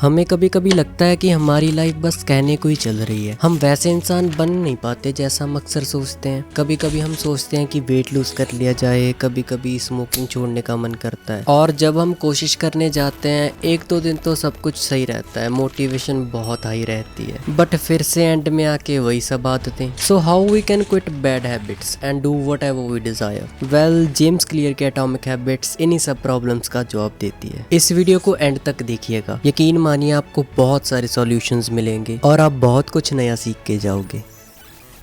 हमें कभी कभी लगता है कि हमारी लाइफ बस कहने को ही चल रही है। हम वैसे इंसान बन नहीं पाते जैसा हम अक्सर सोचते हैं। कभी कभी हम सोचते हैं कि वेट लूज कर लिया जाए, कभी कभी स्मोकिंग छोड़ने का मन करता है, और जब हम कोशिश करने जाते हैं एक दो दिन तो सब कुछ सही रहता है, मोटिवेशन बहुत हाई रहती है, बट फिर से एंड में आके वही सब आदतें। So how we can quit bad habits and do whatever we desire? Well, James Clear की एटॉमिक हैबिट्स इन्हीं सब प्रॉब्लम्स का जवाब देती है। इस वीडियो को एंड तक देखिएगा, यकीन मानिए आपको बहुत सारे सॉल्यूशंस मिलेंगे और आप बहुत कुछ नया सीख के जाओगे।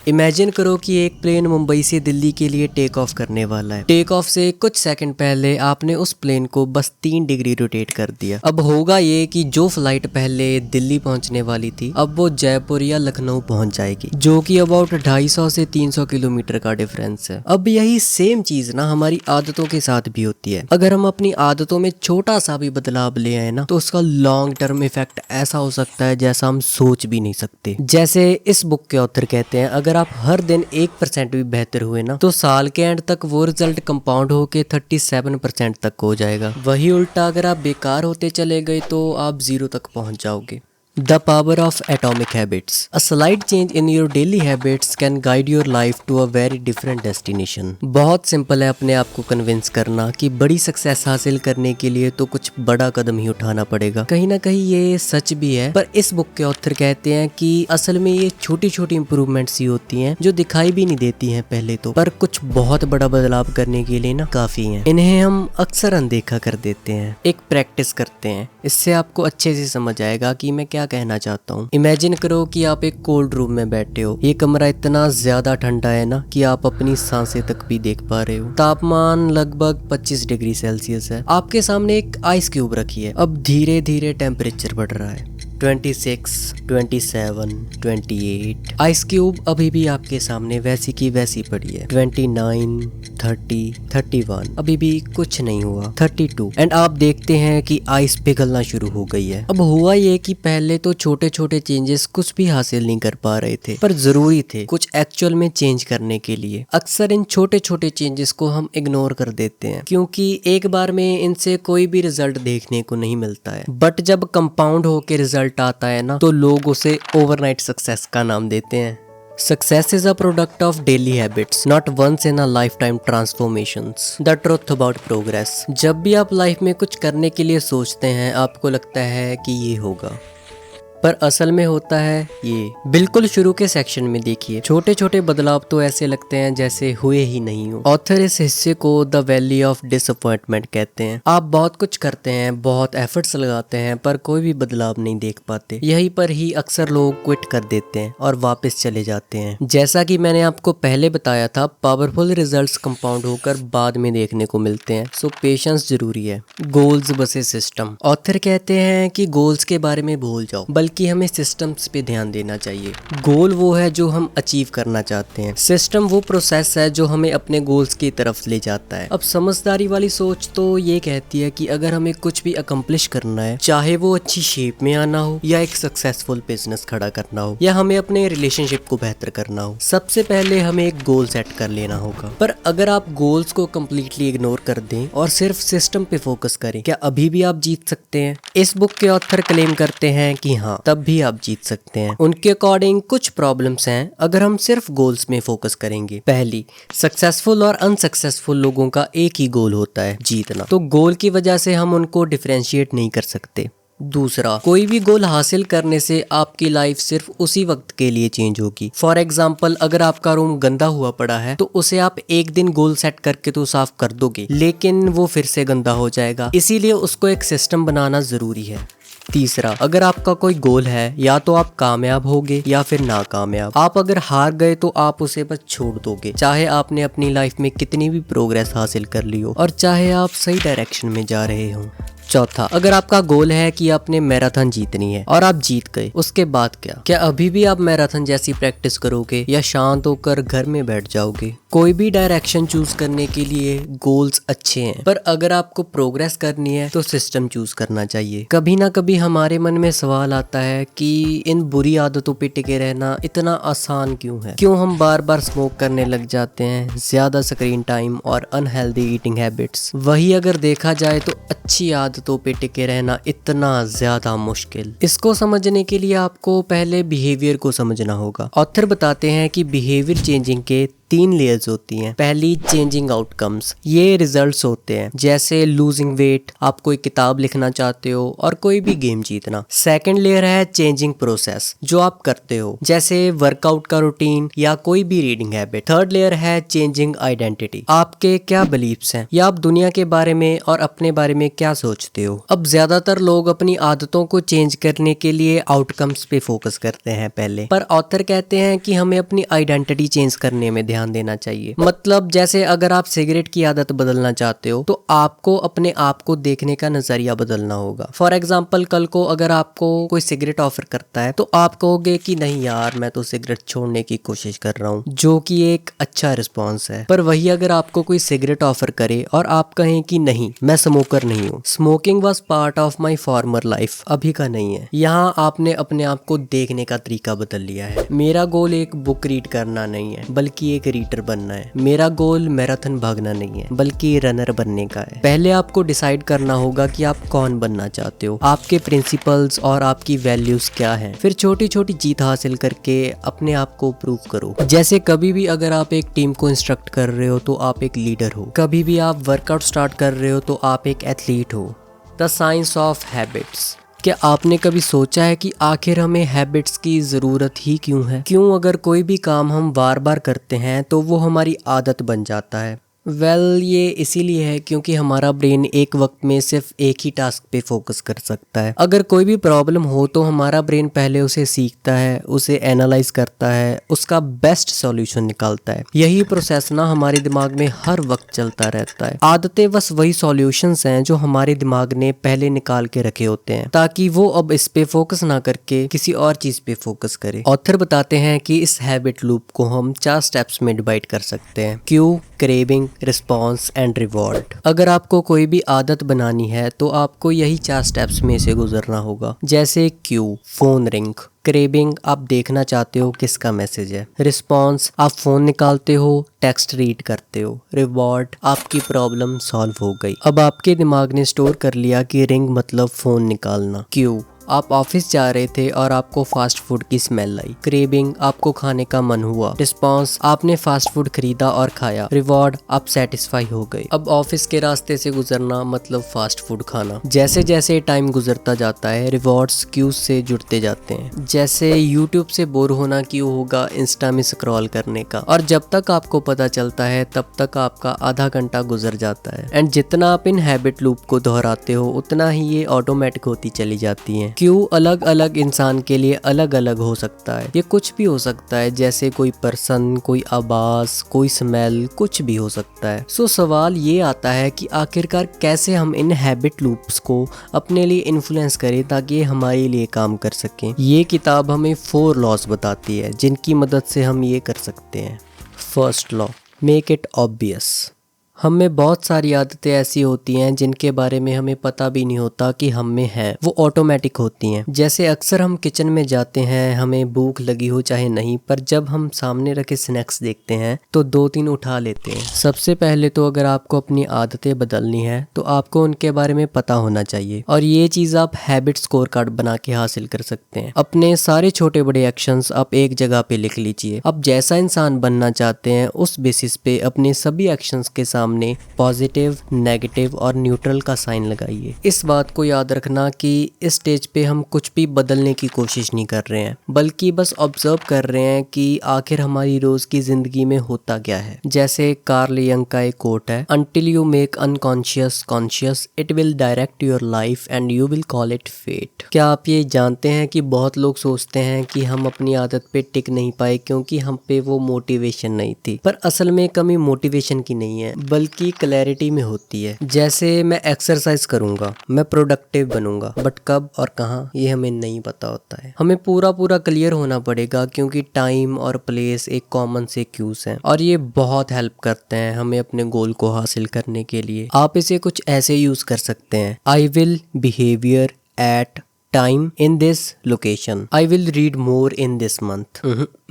इमेजिन करो कि एक प्लेन मुंबई से दिल्ली के लिए टेक ऑफ करने वाला है। टेक ऑफ से कुछ सेकंड पहले आपने उस प्लेन को बस 3 डिग्री रोटेट कर दिया। अब होगा ये कि जो फ्लाइट पहले दिल्ली पहुंचने वाली थी अब वो जयपुर या लखनऊ पहुंच जाएगी, जो कि अबाउट 250 से 300 किलोमीटर का डिफरेंस है। अब यही सेम चीज ना हमारी आदतों के साथ भी होती है। अगर हम अपनी आदतों में छोटा सा भी बदलाव ले आए ना तो उसका लॉन्ग टर्म इफेक्ट ऐसा हो सकता है जैसा हम सोच भी नहीं सकते। जैसे इस बुक के ऑथर कहते हैं, अगर आप हर दिन 1% भी बेहतर हुए ना तो साल के एंड तक वो रिजल्ट कंपाउंड होके 37% तक हो जाएगा। वही उल्टा अगर आप बेकार होते चले गए तो आप 0 तक पहुंच जाओगे। The power of atomic habits. A slight change in your daily habits can guide your life to a very different destination. बहुत सिंपल है अपने आप को कन्विंस करना कि बड़ी सक्सेस हासिल करने के लिए तो कुछ बड़ा कदम ही उठाना पड़ेगा। कहीं ना कहीं ये सच भी है, पर इस बुक के ऑथर कहते हैं कि असल में ये छोटी छोटी इंप्रूवमेंट्स ही होती हैं जो दिखाई भी नहीं देती हैं पहले तो, पर कुछ बहुत बड़ा बदलाव करने के लिए ना काफी हैं। इन्हें हम अक्सर अनदेखा कर देते हैं। एक प्रैक्टिस करते हैं, इससे आपको अच्छे से समझ आएगा कि मैं क्या कहना चाहता हूँ। इमेजिन करो कि आप एक कोल्ड रूम में बैठे हो। ये कमरा इतना ज्यादा ठंडा है ना कि आप अपनी सांसें तक भी देख पा रहे हो। तापमान लगभग 25 डिग्री सेल्सियस है। आपके सामने एक आइस क्यूब रखी है। अब धीरे धीरे टेम्परेचर बढ़ रहा है, 26, 27, 28। आइस क्यूब अभी भी आपके सामने वैसी की वैसी पड़ी है। 29, 30, 31। अभी भी कुछ नहीं हुआ। 32। एंड आप देखते हैं कि आइस पिघलना शुरू हो गई है। अब हुआ ये कि पहले तो छोटे छोटे चेंजेस कुछ भी हासिल नहीं कर पा रहे थे, पर जरूरी थे कुछ एक्चुअल में चेंज करने के लिए। अक्सर इन छोटे छोटे चेंजेस को हम इग्नोर कर देते हैं क्योंकि एक बार में इनसे कोई भी रिजल्ट देखने को नहीं मिलता है, बट जब कंपाउंड होकर रिजल्ट आता है ना तो लोग उसे ओवरनाइट सक्सेस का नाम देते हैं। Success is a product of daily habits, not once in a lifetime transformations. The truth about progress. जब भी आप लाइफ में कुछ करने के लिए सोचते हैं आपको लगता है कि ये होगा, पर असल में होता है ये। बिल्कुल शुरू के सेक्शन में देखिए, छोटे छोटे बदलाव तो ऐसे लगते हैं जैसे हुए ही नहीं हो। ऑथर इस हिस्से को द वैली ऑफ डिसअपॉइंटमेंट कहते हैं। आप बहुत कुछ करते हैं, बहुत एफर्ट्स लगाते हैं, पर कोई भी बदलाव नहीं देख पाते। यहीं पर ही अक्सर लोग क्विट कर देते हैं और वापस चले जाते हैं। जैसा कि मैंने आपको पहले बताया था, पावरफुल रिजल्ट्स कंपाउंड होकर बाद में देखने को मिलते हैं, सो पेशेंस जरूरी है। Goals versus system. ऑथर कहते हैं कि गोल्स के बारे में भूल जाओ, कि हमें सिस्टम्स पे ध्यान देना चाहिए। गोल वो है जो हम अचीव करना चाहते हैं, सिस्टम वो प्रोसेस है जो हमें अपने गोल्स की तरफ ले जाता है। अब समझदारी वाली सोच तो ये कहती है कि अगर हमें कुछ भी अकम्प्लिश करना है, चाहे वो अच्छी शेप में आना हो या एक सक्सेसफुल बिजनेस खड़ा करना हो या हमें अपने रिलेशनशिप को बेहतर करना हो, सबसे पहले हमें एक गोल सेट कर लेना होगा। पर अगर आप गोल्स को कम्प्लीटली इग्नोर कर दें और सिर्फ सिस्टम पे फोकस करें, क्या अभी भी आप जीत सकते हैं? इस बुक के ऑथर क्लेम करते हैं कि हाँ, तब भी आप जीत सकते हैं। उनके अकॉर्डिंग कुछ प्रॉब्लम्स हैं अगर हम सिर्फ गोल्स में फोकस करेंगे। पहली, सक्सेसफुल और अनसक्सेसफुल लोगों का एक ही गोल होता है, जीतना। तो गोल की वजह से हम उनको डिफरेंशिएट नहीं कर सकते। दूसरा, कोई भी गोल हासिल करने से आपकी लाइफ सिर्फ उसी वक्त के लिए चेंज होगी। फॉर एग्जाम्पल, अगर आपका रूम गंदा हुआ पड़ा है तो उसे आप एक दिन गोल सेट करके तो साफ कर दोगे, लेकिन वो फिर से गंदा हो जाएगा। इसीलिए उसको एक सिस्टम बनाना जरूरी है। तीसरा, अगर आपका कोई गोल है, या तो आप कामयाब होगे या फिर नाकामयाब। आप अगर हार गए तो आप उसे बस छोड़ दोगे, चाहे आपने अपनी लाइफ में कितनी भी प्रोग्रेस हासिल कर ली हो और चाहे आप सही डायरेक्शन में जा रहे हो। चौथा, अगर आपका गोल है कि आपने मैराथन जीतनी है और आप जीत गए, उसके बाद क्या अभी भी आप मैराथन जैसी प्रैक्टिस करोगे या शांत होकर घर में बैठ जाओगे? कोई भी डायरेक्शन चूज करने के लिए गोल्स अच्छे हैं, पर अगर आपको प्रोग्रेस करनी है तो सिस्टम चूज करना चाहिए। कभी ना कभी हमारे मन में सवाल आता है कि इन बुरी आदतों पे टिके रहना इतना आसान क्यों है? क्यों हम बार बार स्मोक करने लग जाते हैं, ज्यादा स्क्रीन टाइम और अनहेल्दी ईटिंग हैबिट्स? वही अगर देखा जाए तो अच्छी आदत आदतों पे टिके रहना इतना ज्यादा मुश्किल। इसको समझने के लिए आपको पहले बिहेवियर को समझना होगा। ऑथर बताते हैं कि बिहेवियर चेंजिंग के 3 लेयर्स होती हैं। पहली चेंजिंग आउटकम्स, ये रिजल्ट्स होते हैं, जैसे लूजिंग वेट, आप कोई किताब लिखना चाहते हो और कोई भी गेम जीतना। सेकंड लेयर है चेंजिंग प्रोसेस, जो आप करते हो, जैसे वर्कआउट का रूटीन या कोई भी रीडिंग हैबिट। थर्ड लेयर है चेंजिंग आइडेंटिटी, आपके क्या बिलीव्स हैं या आप दुनिया के बारे में और अपने बारे में क्या सोचते हो। अब ज्यादातर लोग अपनी आदतों को चेंज करने के लिए आउटकम्स पे फोकस करते हैं पहले, पर ऑथर कहते हैं कि हमें अपनी आइडेंटिटी चेंज करने में ध्यान देना चाहिए। मतलब जैसे अगर आप सिगरेट की आदत बदलना चाहते हो तो आपको अपने आप को देखने का नजरिया बदलना होगा। फॉर एग्जाम्पल, कल को अगर आपको कोई सिगरेट ऑफर करता है तो आप कहोगे कि नहीं यार, मैं तो सिगरेट छोड़ने की कोशिश कर रहा हूँ, जो कि एक अच्छा रिस्पॉन्स है। पर वही अगर आपको कोई सिगरेट ऑफर करे और आप कहें कि नहीं, मैं स्मोकर नहीं हूँ, smoking was part of my farmer life, अभी का नहीं है। यहाँ आपने अपने आप को देखने का तरीका बदल लिया है। मेरा गोल एक बुक रीड करना नहीं है, बल्कि एक रीडर बनना है। मेरा गोल मैराथन भागना नहीं है, बल्कि रनर बनने का है। पहले आपको डिसाइड करना होगा कि आप कौन बनना चाहते हो, आपके प्रिंसिपल्स और आपकी वैल्यूज क्या हैं। फिर छोटी छोटी जीत हासिल करके अपने आप को प्रूव करो। जैसे कभी भी अगर आप एक टीम को इंस्ट्रक्ट कर रहे हो तो आप एक लीडर हो, कभी भी आप वर्कआउट स्टार्ट कर रहे हो तो आप एक एथलीट हो। The science of habits. क्या आपने कभी सोचा है कि आखिर हमें हैबिट्स की ज़रूरत ही क्यों है? क्यों अगर कोई भी काम हम बार बार करते हैं तो वो हमारी आदत बन जाता है? ये इसीलिए है क्योंकि हमारा ब्रेन एक वक्त में सिर्फ एक ही टास्क पे फोकस कर सकता है। अगर कोई भी प्रॉब्लम हो तो हमारा ब्रेन पहले उसे सीखता है, उसे एनालाइज करता है, उसका बेस्ट सॉल्यूशन निकालता है। यही प्रोसेस ना हमारे दिमाग में हर वक्त चलता रहता है। आदतें बस वही सॉल्यूशंस हैं जो हमारे दिमाग ने पहले निकाल के रखे होते हैं, ताकि वो अब इस पे फोकस ना करके किसी और चीज पे फोकस करे। ऑथर बताते हैं कि इस हैबिट लूप को हम 4 स्टेप्स में डिवाइड कर सकते हैं: Q, craving, response and reward. अगर आपको कोई भी आदत बनानी है तो आपको यही 4 स्टेप्स में से गुजरना होगा। जैसे क्यू, फोन रिंग। क्रेविंग, आप देखना चाहते हो किसका मैसेज है। रिस्पॉन्स, आप फोन निकालते हो, टेक्स्ट रीड करते हो। रिवॉर्ड, आपकी प्रॉब्लम सॉल्व हो गई। अब आपके दिमाग ने स्टोर कर लिया कि रिंग मतलब फोन निकालना। क्यू, आप ऑफिस जा रहे थे और आपको फास्ट फूड की स्मेल आई। क्रेविंग, आपको खाने का मन हुआ। रिस्पॉन्स, आपने फास्ट फूड खरीदा और खाया। रिवॉर्ड, आप सेटिस्फाई हो गए। अब ऑफिस के रास्ते से गुजरना मतलब फास्ट फूड खाना। जैसे जैसे टाइम गुजरता जाता है, रिवॉर्ड्स क्यूज से जुड़ते जाते हैं। जैसे यूट्यूब से बोर होना क्यों होगा इंस्टा में स्क्रॉल करने का, और जब तक आपको पता चलता है तब तक आपका आधा घंटा गुजर जाता है। एंड जितना आप इन हैबिट लूप को दोहराते हो उतना ही ये ऑटोमेटिक होती चली जाती है। क्यों अलग अलग इंसान के लिए अलग अलग हो सकता है। ये कुछ भी हो सकता है, जैसे कोई पर्सन, कोई आवाज, कोई स्मेल, कुछ भी हो सकता है। सो सवाल ये आता है कि आखिरकार कैसे हम इन हैबिट लूप्स को अपने लिए इन्फ्लुएंस करें ताकि ये हमारे लिए काम कर सकें। ये किताब हमें 4 लॉज बताती है जिनकी मदद से हम ये कर सकते हैं। First law, make it obvious. हम में बहुत सारी आदतें ऐसी होती हैं जिनके बारे में हमें पता भी नहीं होता कि हम में हैं, वो ऑटोमेटिक होती हैं। जैसे अक्सर हम किचन में जाते हैं, हमें भूख लगी हो चाहे नहीं, पर जब हम सामने रखे स्नैक्स देखते हैं तो 2-3 उठा लेते हैं। सबसे पहले तो अगर आपको अपनी आदतें बदलनी है तो आपको उनके बारे में पता होना चाहिए, और ये चीज़ आप हैबिट स्कोर कार्ड बना के हासिल कर सकते हैं। अपने सारे छोटे बड़े एक्शंस आप एक जगह पे लिख लीजिए। अब जैसा इंसान बनना चाहते हैं उस बेसिस पे अपने सभी एक्शंस के सामने पॉजिटिव, नेगेटिव और न्यूट्रल का साइन लगाइए। इस बात को याद रखना कि इस स्टेज पे हम कुछ भी बदलने की कोशिश नहीं कर रहे हैं, बल्कि बस ऑब्जर्व कर रहे हैं कि आखिर हमारी रोज की जिंदगी में होता क्या है। जैसे कार्ल यंग का एक कोट है, until you make unconscious conscious it will direct your life and you will call it fate. क्या आप ये जानते हैं कि बहुत लोग सोचते हैं कि हम अपनी आदत पे टिक नहीं पाए क्योंकि हम पे वो मोटिवेशन नहीं थी, पर असल में कमी मोटिवेशन की नहीं है बल्कि क्लैरिटी में होती है। जैसे मैं एक्सरसाइज करूंगा, मैं प्रोडक्टिव बनूंगा, बट कब और कहाँ ये हमें नहीं पता होता है। हमें पूरा क्लियर होना पड़ेगा क्योंकि टाइम और प्लेस एक कॉमन से क्यूज हैं और ये बहुत हेल्प करते हैं हमें अपने गोल को हासिल करने के लिए। आप इसे कुछ ऐसे यूज कर सकते हैं: I will behaviour eight time in this location. I will read more in this month.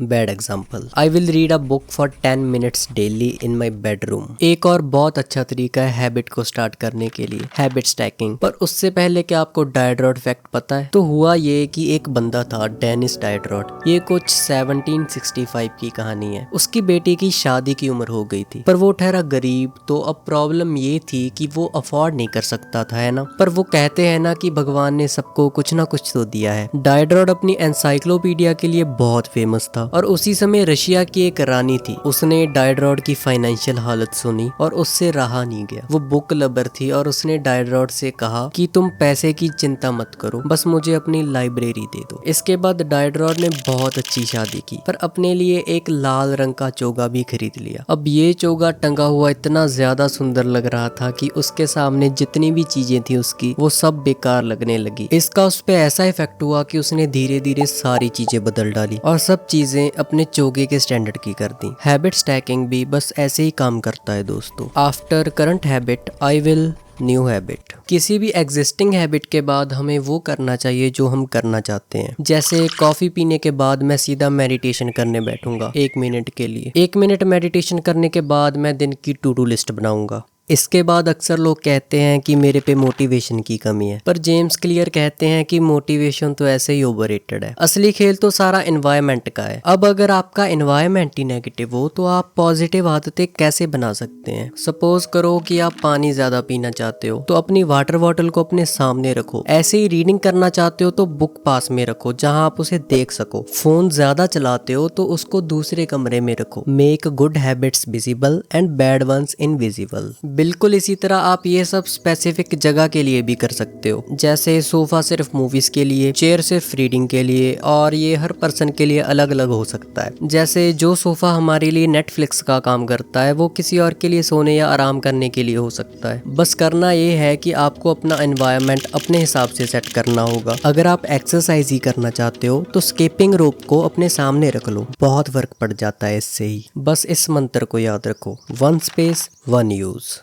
Bad example. I will read a book for 10 minutes daily in my bedroom. एक और बहुत अच्छा तरीका है हैबिट को स्टार्ट करने के लिए, हैबिट स्टैकिंग। पर उससे पहले क्या आपको डाइडरॉट फैक्ट पता है? तो हुआ ये कि एक बंदा था डेनिस डाइडरॉट। ये कुछ 1765 की कहानी है। उसकी बेटी की शादी की उम्र हो गई थी, पर वो ठहरा गरीब। तो अब प्रॉब्लम ये थी कि वो अफोर्ड नहीं कर सकता था, है ना। पर वो कहते हैं ना कि भगवान ने सबको कुछ ना कुछ तो दिया है। डाइडरॉट अपनी एनसाइक्लोपीडिया के लिए बहुत फेमस था और उसी समय रशिया की एक रानी थी। उसने डाइडरॉट की फाइनेंशियल हालत सुनी और उससे रहा नहीं गया। वो बुक लवर थी और उसने डाइडरॉट से कहा कि तुम पैसे की चिंता मत करो, बस मुझे अपनी लाइब्रेरी दे दो। इसके बाद डाइडरॉट ने बहुत अच्छी शादी की, पर अपने लिए एक लाल रंग का चोगा भी खरीद लिया। अब ये चोगा टंगा हुआ इतना ज्यादा सुंदर लग रहा था कि उसके सामने जितनी भी चीजें थी उसकी, वो सब बेकार लगने लगी। इसका उस पे ऐसा इफेक्ट हुआ कि उसने धीरे धीरे सारी चीजें बदल डाली और सब चीजें अपने चोगे के स्टैंडर्ड की कर दी। हैबिट स्टैकिंग भी बस ऐसे ही काम करता है दोस्तों। After current habit I will new habit. किसी भी एग्जिस्टिंग हैबिट के बाद हमें वो करना चाहिए जो हम करना चाहते हैं। जैसे कॉफी पीने के बाद मैं सीधा मेडिटेशन करने बैठूंगा 1 मिनट के लिए। 1 मिनट मेडिटेशन करने के बाद मैं दिन की टू डू लिस्ट बनाऊंगा। इसके बाद अक्सर लोग कहते हैं कि मेरे पे मोटिवेशन की कमी है, पर जेम्स क्लियर कहते हैं कि मोटिवेशन तो ऐसे ही ओवररेटेड है। असली खेल तो सारा एनवायरनमेंट का है। अब अगर आपका एनवायरनमेंट ही नेगेटिव हो तो आप पॉजिटिव आदतें कैसे बना सकते हैं? सपोज करो कि आप पानी ज्यादा पीना चाहते हो तो अपनी वाटर बॉटल को अपने सामने रखो। ऐसे ही रीडिंग करना चाहते हो तो बुक पास में रखो जहां आप उसे देख सको। फोन ज्यादा चलाते हो तो उसको दूसरे कमरे में रखो। Make good habits visible and bad ones invisible. बिल्कुल इसी तरह आप ये सब स्पेसिफिक जगह के लिए भी कर सकते हो। जैसे सोफा सिर्फ मूवीज के लिए, चेयर सिर्फ रीडिंग के लिए, और ये हर पर्सन के लिए अलग अलग हो सकता है। जैसे जो सोफा हमारे लिए नेटफ्लिक्स का काम करता है वो किसी और के लिए सोने या आराम करने के लिए हो सकता है। बस करना ये है कि आपको अपना एनवायरनमेंट अपने हिसाब से सेट करना होगा। अगर आप एक्सरसाइज ही करना चाहते हो तो स्किपिंग रोप को अपने सामने रख लो, बहुत फर्क पड़ जाता है इससे ही। बस इस मंत्र को याद रखो, 1 space 1 use.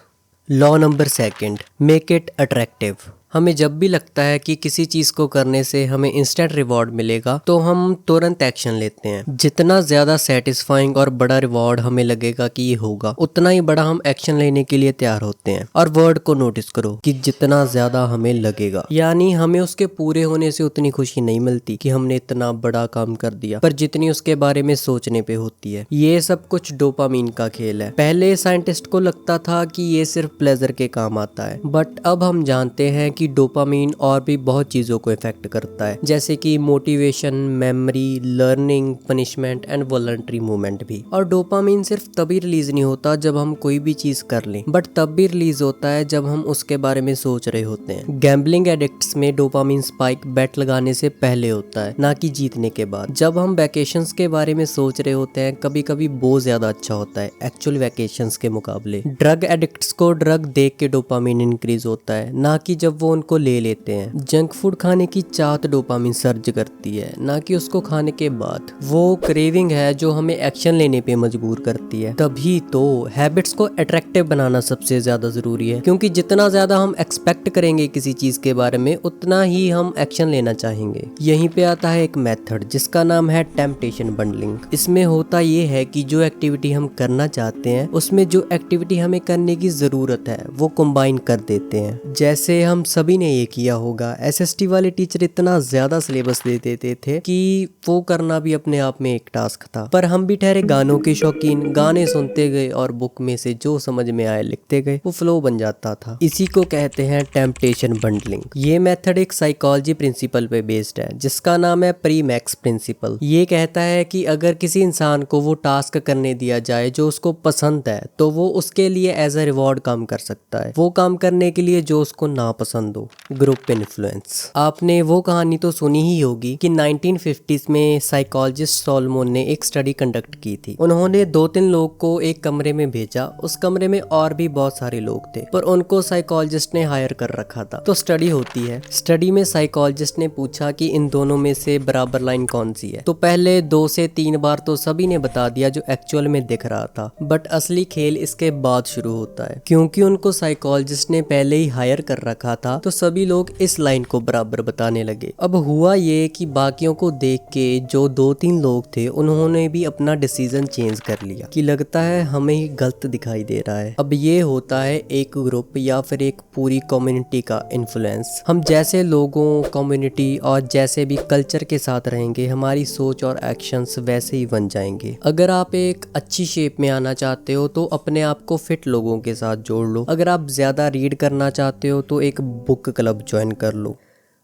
Law number 2, make it attractive. हमें जब भी लगता है कि किसी चीज को करने से हमें इंस्टेंट रिवॉर्ड मिलेगा तो हम तुरंत एक्शन लेते हैं। जितना ज्यादा सेटिस्फाइंग और बड़ा रिवॉर्ड हमें लगेगा कि ये होगा, उतना ही बड़ा हम एक्शन लेने के लिए तैयार होते हैं। और वर्ड को नोटिस करो कि जितना ज्यादा हमें लगेगा, यानी हमें उसके पूरे होने से उतनी खुशी नहीं मिलती कि हमने इतना बड़ा काम कर दिया, पर जितनी उसके बारे में सोचने पे होती है। ये सब कुछ डोपामीन का खेल है। पहले साइंटिस्ट को लगता था कि ये सिर्फ प्लेजर के काम आता है, बट अब हम जानते हैं कि डोपामीन और भी बहुत चीजों को इफेक्ट करता है, जैसे कि motivation, memory, learning, punishment and voluntary movement भी। और डोपामीन सिर्फ तभी रिलीज नहीं होता जब हम कोई भी चीज कर लें, बट तब भी रिलीज होता है जब हम उसके बारे में सोच रहे होते हैं। गैम्बलिंग एडिक्ट्स में डोपामीन स्पाइक बेट लगाने से पहले होता है, ना कि जीतने के बाद। जब हम वैकेशंस के बारे में सोच रहे होते हैं, कभी कभी बहुत ज्यादा अच्छा होता है एक्चुअल वैकेशंस के मुकाबले। ड्रग एडिक्ट्स को ड्रग देख के डोपामीन इंक्रीज होता है, ना कि जब वो उनको ले लेते हैं। जंक फूड खाने की चाहत डोपामीन सर्ज करती है, ना कि उसको खाने के बाद। वो क्रेविंग है जो हमें एक्शन लेने पे मजबूर करती है। तभी तो हैबिट्स को अट्रैक्टिव बनाना सबसे ज्यादा जरूरी है, क्योंकि जितना ज्यादा हम एक्सपेक्ट करेंगे किसी चीज के बारे में, उतना ही हम एक्शन लेना चाहेंगे। यहीं पे आता है एक मेथड जिसका नाम है टेम्पटेशन बंडलिंग। इसमें होता ये है कि जो एक्टिविटी हम करना चाहते हैं उसमें जो एक्टिविटी हमें करने की जरूरत है वो कंबाइन कर देते हैं। जैसे हम सभी ने ये किया होगा, एसएसटी वाले टीचर इतना ज्यादा सिलेबस दे देते थे कि वो करना भी अपने आप में एक टास्क था, पर हम भी ठहरे गानों के शौकीन, गाने सुनते गए और बुक में से जो समझ में आए लिखते गए। वो फ्लो बन जाता था। इसी को कहते हैं टेम्पटेशन बंडलिंग। ये मेथड एक साइकोलॉजी प्रिंसिपल पे बेस्ड है जिसका नाम है प्रीमैक्स प्रिंसिपल। ये कहता है कि अगर किसी इंसान को वो टास्क करने दिया जाए जो उसको पसंद है तो वो उसके लिए एज अ रिवॉर्ड काम कर सकता है, वो काम करने के लिए जो उसको ना पसंद हो। Group influence. आपने वो कहानी तो सुनी ही होगी कि 1950s में साइकोलॉजिस्ट सॉलमन ने एक स्टडी कंडक्ट की थी। उन्होंने 2-3 लोग को एक कमरे में भेजा। उस कमरे में और भी बहुत सारे लोग थे, पर उनको साइकोलॉजिस्ट ने हायर कर रखा था। तो स्टडी होती है। स्टडी में साइकोलॉजिस्ट ने पूछा कि इन दोनों में से बराबर लाइन कौन सी है। तो पहले 2 से 3 बार तो सभी ने बता दिया जो एक्चुअल में दिख रहा था, बट असली खेल इसके बाद शुरू होता है, क्योंकि उनको साइकोलॉजिस्ट ने पहले ही हायर कर रखा था कहा तो सभी लोग इस लाइन को बराबर बताने लगे। अब हुआ ये कि बाकियों को देख के जो 2-3 लोग थे उन्होंने भी अपना डिसीजन चेंज कर लिया कि लगता है हमें ही गलत दिखाई दे रहा है। अब ये होता है एक ग्रुप या फिर एक पूरी कम्युनिटी का इन्फ्लुएंस। हम जैसे लोगों, कम्युनिटी और जैसे भी कल्चर के साथ रहेंगे, हमारी सोच और एक्शंस वैसे ही बन जाएंगे। अगर आप एक अच्छी शेप में आना चाहते हो तो अपने आप को फिट लोगों के साथ जोड़ लो। अगर आप ज्यादा रीड करना चाहते हो तो एक बुक क्लब ज्वाइन कर लो।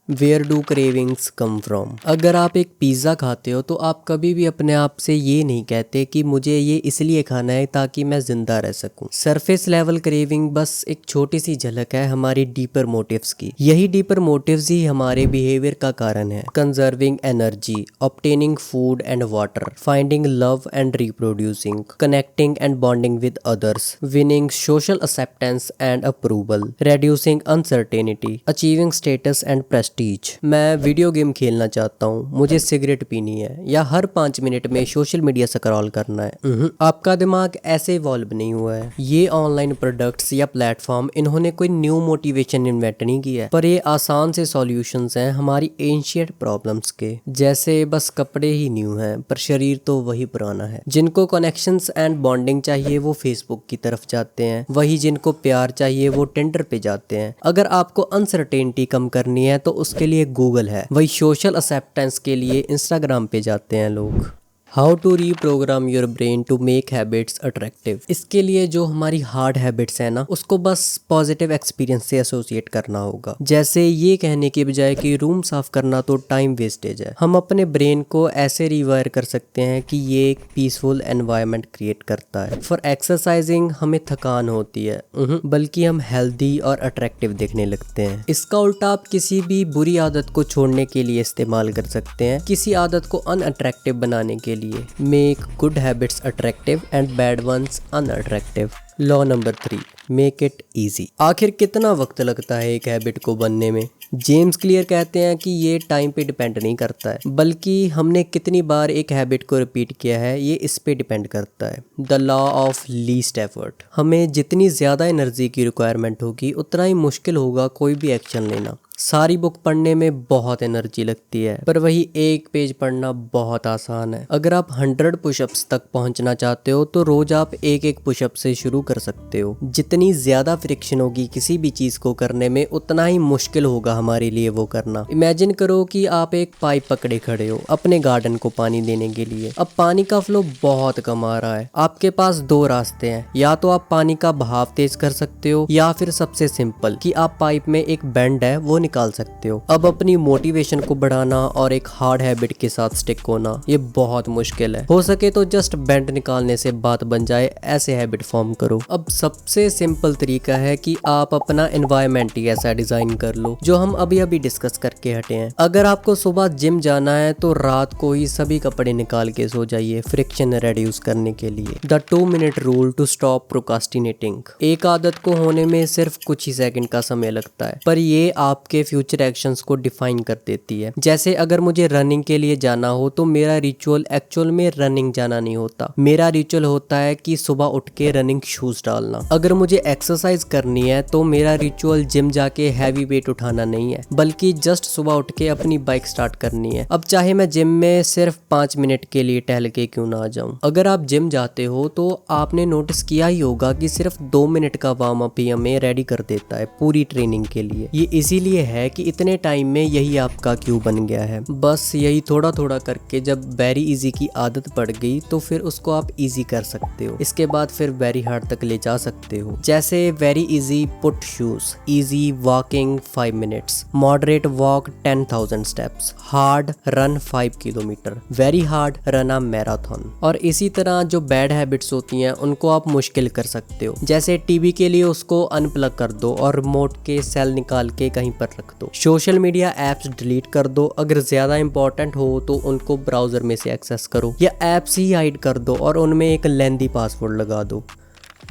Where do cravings come from. अगर आप एक पिज़्ज़ा खाते हो तो आप कभी भी अपने आप से ये नहीं कहते कि मुझे ये इसलिए खाना है ताकि मैं जिंदा रह सकूं। सरफेस लेवल क्रेविंग बस एक छोटी सी झलक है हमारी डीपर मोटिव्स की। यही डीपर मोटिव्स ही हमारे बिहेवियर का कारण है। Conserving energy, obtaining food and water, finding love and reproducing, connecting and bonding with others, winning social acceptance and approval, reducing uncertainty, achieving status and Prestige. मैं video game खेलना चाहता हूँ, मुझे cigarette पीनी है या हर 5 मिनट में सोशल मीडिया स्क्रॉल करना है। आपका दिमाग ऐसे इवॉल्व नहीं हुआ है। ये ऑनलाइन प्रोडक्ट्स या प्लेटफॉर्म, इन्होंने कोई न्यू मोटिवेशन इन्वेंट नहीं किया है, पर ये आसान से सॉल्यूशंस हैं हमारी एंशिएंट प्रॉब्लम्स के। जैसे बस कपड़े ही न्यू हैं पर शरीर तो वही पुराना है। जिनको कनेक्शंस एंड बॉन्डिंग चाहिए वो फेसबुक की तरफ जाते हैं, वही जिनको प्यार चाहिए वो टिंडर पे जाते हैं। अगर आपको अनसर्टेनिटी कम करनी है तो उसके लिए गूगल है, वही सोशल एक्सेप्टेंस के लिए इंस्टाग्राम पे जाते हैं लोग। How to reprogram your brain to make habits attractive. इसके लिए जो हमारी हार्ड हैबिट्स है ना, उसको बस पॉजिटिव एक्सपीरियंस से एसोसिएट करना होगा। जैसे ये कहने के बजाय कि रूम साफ करना तो टाइम वेस्टेज है, हम अपने ब्रेन को ऐसे रिवायर कर सकते हैं कि ये एक पीसफुल एनवायरनमेंट क्रिएट करता है। फॉर एक्सरसाइजिंग हमें थकान होती है, बल्कि हम हेल्दी और अट्रैक्टिव दिखने लगते हैं। इसका उल्टा आप किसी भी बुरी आदत को छोड़ने के लिए इस्तेमाल कर सकते हैं, किसी आदत को अनअट्रैक्टिव बनाने के लिए। Make good habits attractive and bad ones unattractive. Law number 3, make it easy. आखिर कितना वक्त लगता है एक हैबिट को बनने में? जेम्स क्लियर कहते हैं कि ये टाइम पे डिपेंड नहीं करता है, बल्कि हमने कितनी बार एक हैबिट को रिपीट किया है ये इस पे डिपेंड करता है। The law of least effort. हमें जितनी ज्यादा एनर्जी की रिक्वायरमेंट होगी उतना ही मुश्किल होगा कोई भी एक्शन लेना। सारी बुक पढ़ने में बहुत एनर्जी लगती है, पर वही एक पेज पढ़ना बहुत आसान है। अगर आप 100 पुशअप्स तक पहुंचना चाहते हो तो रोज आप एक पुशअप से शुरू कर सकते हो। जितनी ज्यादा फ्रिक्शन होगी किसी भी चीज को करने में, उतना ही मुश्किल होगा हमारे लिए वो करना। इमेजिन करो कि आप एक पाइप पकड़े खड़े हो अपने गार्डन को पानी देने के लिए। अब पानी का फ्लो बहुत कम आ रहा है। आपके पास 2 रास्ते हैं, या तो आप पानी का बहाव तेज कर सकते हो, या फिर सबसे सिंपल कि आप पाइप में एक बेंड है वो निकाल सकते हो। अब अपनी मोटिवेशन को बढ़ाना और एक हार्ड हैबिट के साथ स्टिक होना ये बहुत मुश्किल है। हो सके तो जस्ट बेंड निकालने से बात बन जाए, ऐसे हैबिट फॉर्म करो। अब सबसे सिंपल तरीका है कि आप अपना एनवायरनमेंट ही ऐसा डिजाइन कर लो जो हम अभी डिस्कस करके हटे हैं। अगर आपको सुबह जिम जाना है तो रात को ही सभी कपड़े निकाल के सो जाइए, फ्रिक्शन रिड्यूस करने के लिए। The 2 minute rule to stop procrastinating. एक आदत को होने में सिर्फ कुछ ही सेकंड का समय लगता है, पर ये आपके फ्यूचर एक्शंस को डिफाइन कर देती है। जैसे अगर मुझे रनिंग के लिए जाना हो तो मेरा रिचुअल एक्चुअल में रनिंग जाना नहीं होता, मेरा रिचुअल होता है कि सुबह उठ के रनिंग शूज डालना। अगर मुझे एक्सरसाइज करनी है तो मेरा रिचुअल जिम जाके हैवी वेट उठाना नहीं है, बल्कि जस्ट सुबह उठ के अपनी बाइक स्टार्ट करनी है। अब चाहे मैं जिम में सिर्फ 5 मिनट के लिए टहल के क्यों ना आ जाऊं। अगर आप जिम जाते हो तो आपने नोटिस किया ही होगा कि सिर्फ 2 मिनट का वार्म अप ही हमें रेडी कर देता है पूरी ट्रेनिंग के लिए। ये इसीलिए है कि इतने टाइम में यही आपका क्यू बन गया है। बस यही थोड़ा थोड़ा करके जब वेरी इजी की आदत पड़ गई तो फिर उसको आप इजी कर सकते हो। इसके बाद फिर वेरी हार्ड तक ले जा सकते हो। जैसे very easy put shoes, easy walking 5 minutes, moderate walk 10,000 steps, hard run 5 kilometre, very hard run a marathon. और इसी तरह जो बैड हैबिट्स होती हैं उनको आप मुश्किल कर सकते हो। जैसे टीवी के लिए उसको अनप्लग कर दो और रिमोट के सेल निकाल के कहीं पर रख दो। सोशल मीडिया ऐप्स डिलीट कर दो, अगर ज्यादा इंपॉर्टेंट हो तो उनको ब्राउजर में से एक्सेस करो, या ऐप्स ही हाइड कर दो और उनमें एक लेंथी पासवर्ड लगा दो।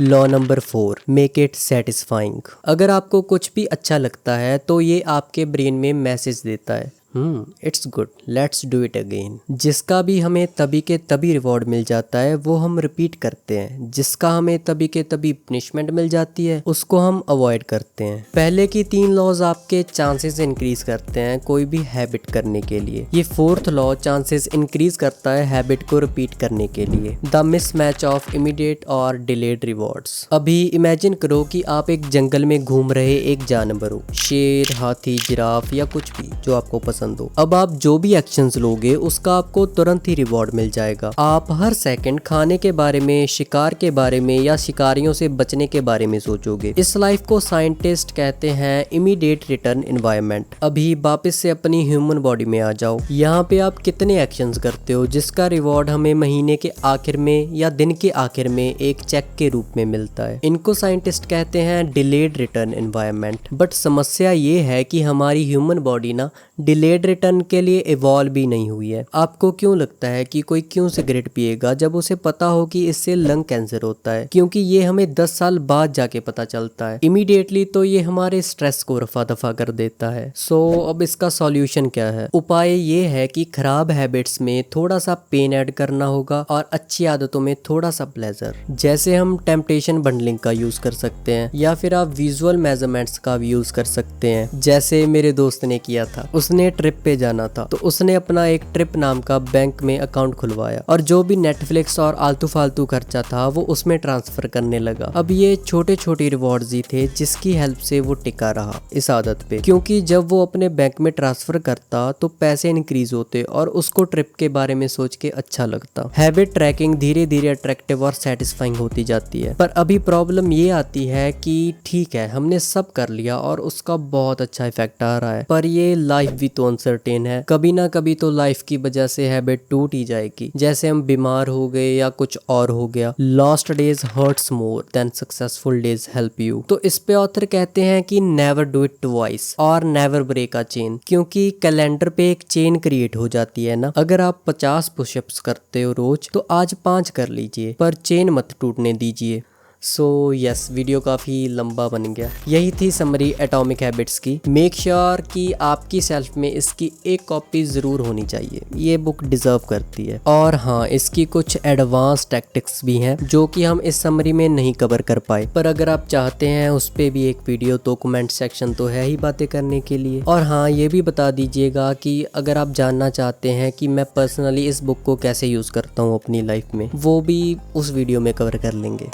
Law number 4, make it satisfying. अगर आपको कुछ भी अच्छा लगता है तो ये आपके ब्रेन में मैसेज देता है, it's good, let's do it again. जिसका भी हमें तभी के तभी रिवॉर्ड मिल जाता है वो हम रिपीट करते हैं, जिसका हमें तभी के तभी पनिशमेंट मिल जाती है उसको हम अवॉइड करते हैं। पहले की 3 लॉज आपके चांसेस इंक्रीज करते हैं कोई भी हैबिट करने के लिए। ये 4th लॉ चांसेस इंक्रीज करता है हैबिट को रिपीट करने के लिए। द मिसमैच ऑफ इमीडिएट और डिलेड रिवॉर्ड्स। अभी इमेजिन करो कि आप एक जंगल में घूम रहे एक जानवर हो, शेर, हाथी, जिराफ या कुछ भी जो आपको पसंद हो। अब आप जो भी एक्शंस लोगे उसका आपको तुरंत ही रिवॉर्ड मिल जाएगा। आप हर सेकंड खाने के बारे में, शिकार के बारे में या शिकारियों से बचने के बारे में सोचोगे। इस लाइफ को साइंटिस्ट कहते हैं इमीडिएट रिटर्न एनवायरनमेंट। अभी वापस से अपनी ह्यूमन बॉडी में आ जाओ। यहाँ पे आप कितने एक्शंस करते हो जिसका रिवॉर्ड हमें महीने के आखिर में या दिन के आखिर में एक चेक के रूप में मिलता है। इनको साइंटिस्ट कहते हैं डिलेड रिटर्न एनवायरनमेंट। बट समस्या ये है कि हमारी ह्यूमन बॉडी ना डिलेड रिटर्न के लिए इवॉल्व भी नहीं हुई है। आपको क्यों लगता है कि कोई क्यों सिगरेट पिएगा जब उसे पता हो कि इससे लंग कैंसर होता है? क्योंकि ये हमें 10 साल बाद जाके पता चलता है। इमीडिएटली तो ये हमारे स्ट्रेस को रफा दफा कर देता है। सो अब इसका सॉल्यूशन क्या है? उपाय ये है कि खराब हैबिट्स में थोड़ा सा पेन ऐड करना होगा और अच्छी आदतों में थोड़ा सा प्लेजर। जैसे हम टेम्पटेशन बंडलिंग का यूज कर सकते हैं या फिर आप विजुअल मेजरमेंट्स का भी यूज कर सकते हैं, जैसे मेरे दोस्त ने किया था। उसने ट्रिप पे जाना था तो उसने अपना एक ट्रिप नाम का बैंक में अकाउंट खुलवाया और जो भी नेटफ्लिक्स और आलतू फालतू खर्चा था वो उसमें ट्रांसफर करने लगा। अब ये छोटे छोटे रिवॉर्ड्स ही थे जिसकी हेल्प से वो टिका रहा इस आदत पे, क्योंकि जब वो अपने बैंक में ट्रांसफर करता तो पैसे इंक्रीज होते और उसको ट्रिप के बारे में सोच के अच्छा लगता। हैबिट ट्रैकिंग धीरे धीरे अट्रैक्टिव और सेटिस्फाइंग होती जाती है। पर अभी प्रॉब्लम ये आती है कि ठीक है हमने सब कर लिया और उसका बहुत अच्छा इफेक्ट आ रहा है, पर ये लाइफ भी तो अनसर्टेन है। कभी ना कभी तो लाइफ की वजह से हैबिट टूट ही जाएगी, जैसे हम बीमार हो गए या कुछ और हो गया। Lost days hurts more than successful days help you. तो इस पे ऑथर कहते हैं कि नेवर डू इट ट्वाइस और नेवर ब्रेक अ चेन, क्योंकि कैलेंडर पे एक चेन क्रिएट हो जाती है ना। अगर आप 50 पुशअप्स करते हो रोज तो आज 5 कर लीजिए, पर चेन मत टूटने दीजिए। सो यस, वीडियो काफ़ी लंबा बन गया। यही थी समरी एटॉमिक हैबिट्स की। मेक श्योर कि आपकी सेल्फ में इसकी एक कॉपी ज़रूर होनी चाहिए, ये बुक डिज़र्व करती है। और हाँ, इसकी कुछ एडवांस टैक्टिक्स भी हैं जो कि हम इस समरी में नहीं कवर कर पाए, पर अगर आप चाहते हैं उस पर भी एक वीडियो तो कमेंट सेक्शन तो है ही बातें करने के लिए। और हाँ, ये भी बता दीजिएगा कि अगर आप जानना चाहते हैं कि मैं पर्सनली इस बुक को कैसे यूज़ करता हूँ अपनी लाइफ में, वो भी उस वीडियो में कवर कर लेंगे।